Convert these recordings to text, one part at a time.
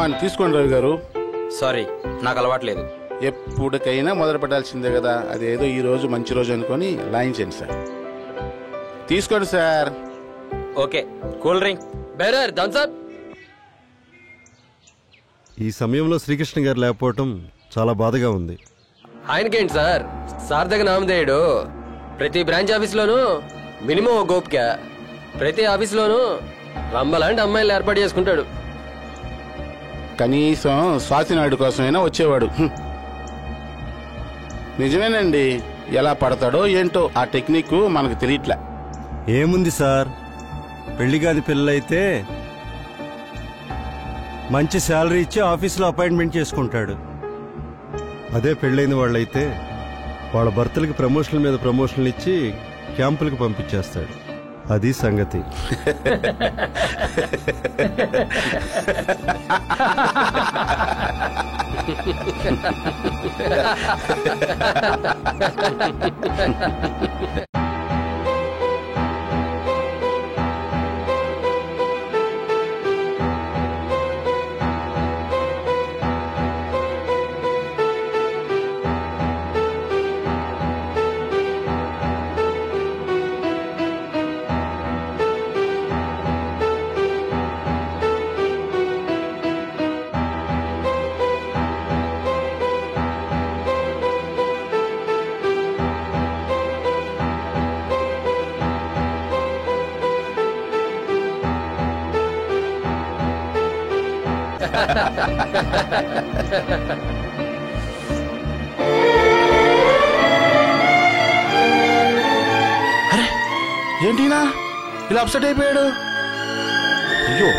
కమాన్ తీసుకోండి రవి గారు. సారీ, నాకు అలవాట్లేదు. ఎప్పటికైనా మొదలు పెట్టాల్సిందే కదా. అదేదో ఈ రోజు మంచి రోజు అనుకొని లాయించండి సార్. తీసుకోండి sir. Okay, cool drink. Bearer Thums Up. ఈ సమయంలో శ్రీకృష్ణ గారు లేకపోవటం చాలా బాధగా ఉంది. ఆయనకేంటి సార్, సార్థక నామధేయుడు. ప్రతి బ్రాంచ్ ఆఫీస్లోనూ మినిమం ఒక గోపిక, ప్రతి ఆఫీస్లోనూ రంబలాంటి అమ్మాయిలు ఏర్పాటు చేసుకుంటాడు. కనీసం స్వాతినాయుడు కోసమైనా వచ్చేవాడు. నిజమేనండి, ఎలా పడతాడో ఏంటో ఆ టెక్నిక్ మనకు తెలియట్లే. ఏముంది సార్, పెళ్లి కాని పిల్లలైతే మంచి శాలరీ ఇచ్చి ఆఫీసులో అపాయింట్మెంట్ చేసుకుంటాడు. అదే పెళ్ళైన వాళ్ళైతే వాళ్ళ భర్తలకి ప్రమోషన్ల మీద ప్రమోషన్లు ఇచ్చి క్యాంపులకు పంపించేస్తాడు. అది సంగతి. అరే ఏంటినా ఇలా అప్సెట్ అయిపోయాడు? అయ్యో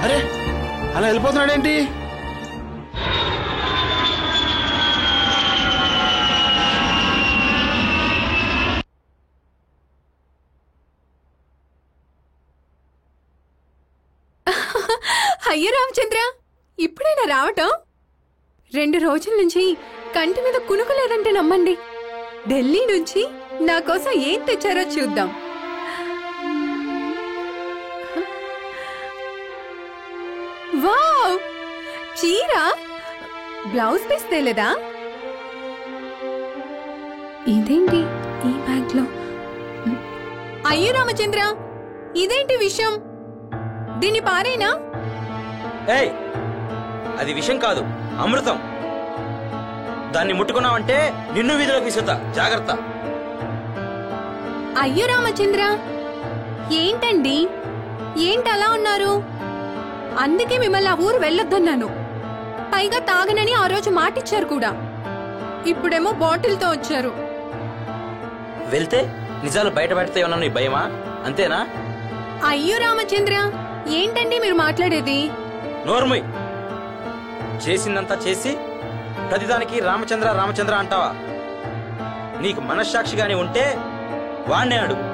అరే అలా వెళ్ళిపోతున్నాడేంటి? అయ్యో రామచంద్ర, ఇప్పుడైనా రావటం? 2 రోజుల నుంచి కంటి మీద కునుకులేదంటే నమ్మండి. ఢిల్లీ నుంచి నా కోసం ఏం తెచ్చారో చూద్దాం. వావ్, చీర, బ్లౌజ్ పీస్ తేలేదా? ఇదేంటి ఈ బ్యాగ్ లో? అయ్యో రామచంద్ర, ఇదేంటి విషయం? దీన్ని పారేనా? ఏయ్, అది విషం కాదు, అమృతం. దాన్ని ముట్టుకున్నావంటే నిన్ను వీధిలోకి విసురుతా, జాగ్రత్త. అయ్యో రామచంద్ర, ఏంటండి, ఏంటి అలా ఉన్నారు? అందుకే మిమ్మల్ని ఆ ఊరు వెళ్ళొద్దన్నాను. పైగా తాగనని ఆ రోజు మాటిచ్చారు కూడా. ఇప్పుడేమో బాటిల్తో వచ్చారు. వెళ్తే నిజాలు బయట పెడితే ఉన్నా నీ భయమా? అంతేనా? అయ్యో రామచంద్ర, ఏంటండి మీరు మాట్లాడేది? నోర్మయ్, చేసిందంతా చేసి ప్రతిదానికి రామచంద్ర రామచంద్ర అంటావా? నీకు మనస్సాక్షిగానే ఉంటే వాణ్ణే అడుగు.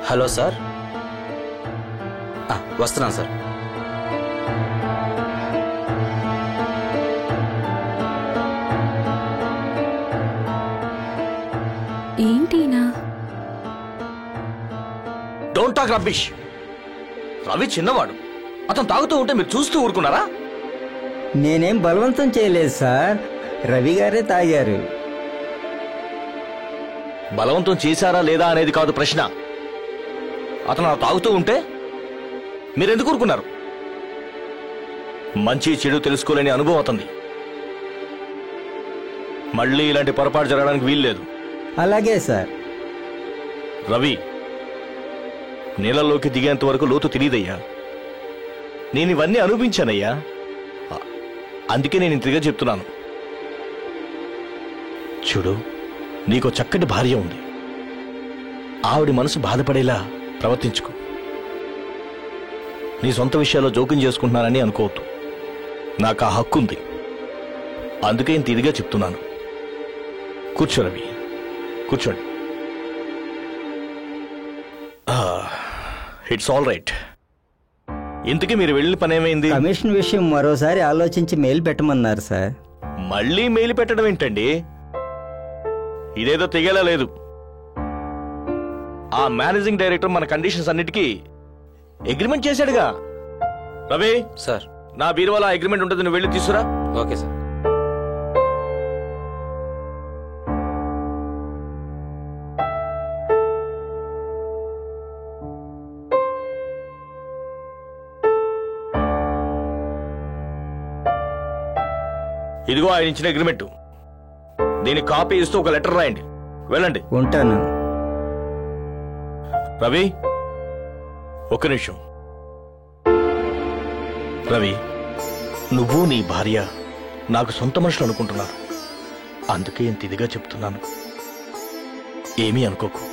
హలో సార్, వస్తున్నాను సార్. ఏంటినా? Don't talk rubbish. రవి చిన్నవాడు, అతను తాగుతూ ఉంటే మీరు చూస్తూ ఊరుకున్నారా? నేనేం బలవంతం చేయలేదు సార్, రవి గారే తాగారు. బలవంతం చేశారా లేదా అనేది కాదు ప్రశ్న. అతను అలా తాగుతూ ఉంటే మీరెందుకు ఊరుకున్నారు? మంచి చెడు తెలుసుకోలేని అనుభవం అతనిది. మళ్ళీ ఇలాంటి పొరపాటు జరగడానికి వీల్లేదు. అలాగే సార్. రవి, నీళ్ళలోకి దిగేంత వరకు లోతు తెలియదయ్యా. నేను ఇవన్నీ అనుభవించానయ్యా. అందుకే నేను ఇంతగా చెప్తున్నాను. చూడు, నీకో చక్కటి భార్య ఉంది. ఆవిడ మనసు బాధపడేలా ప్రవర్తించుకో. నీ సొంత విషయాల్లో జోక్యం చేసుకుంటున్నానని అనుకోవద్దు. నాకు ఆ హక్కు ఉంది. అందుకే ఇంత ఇదిగా చెప్తున్నాను. కూర్చో రవి, కూర్చోండి. It's all right. ఇంతకీ మీరు వెళ్ళిన పని ఏమైంది? కమిషన్ విషయం మరోసారి ఆలోచించి మెయిల్ పెట్టమన్నారు సార్. మళ్ళీ మెయిల్ పెట్టడం ఏంటండి? ఇదేదో తెగేలా లేదు. ఆ మేనేజింగ్ డైరెక్టర్ మన కండిషన్స్ అన్నిటికీ అగ్రిమెంట్ చేశాడుగా. రవి సార్. నా బీరువాలో అగ్రిమెంట్ ఉంటుంది, నువ్వు వెళ్ళి తీసుకురా. Okay sir. ఇదిగో ఆయన ఇచ్చిన అగ్రిమెంట్. దీని కాపీ ఇస్తూ ఒక లెటర్ రాయండి. వెళ్ళండి. ఉంటాను. రవి ఒక్క నిమిషం. రవి, నువ్వు నీ భార్య నాకు సొంత మనుషులు అనుకుంటున్నారు. అందుకే ఇంత ఇదిగా చెప్తున్నాను. ఏమీ అనుకోకు.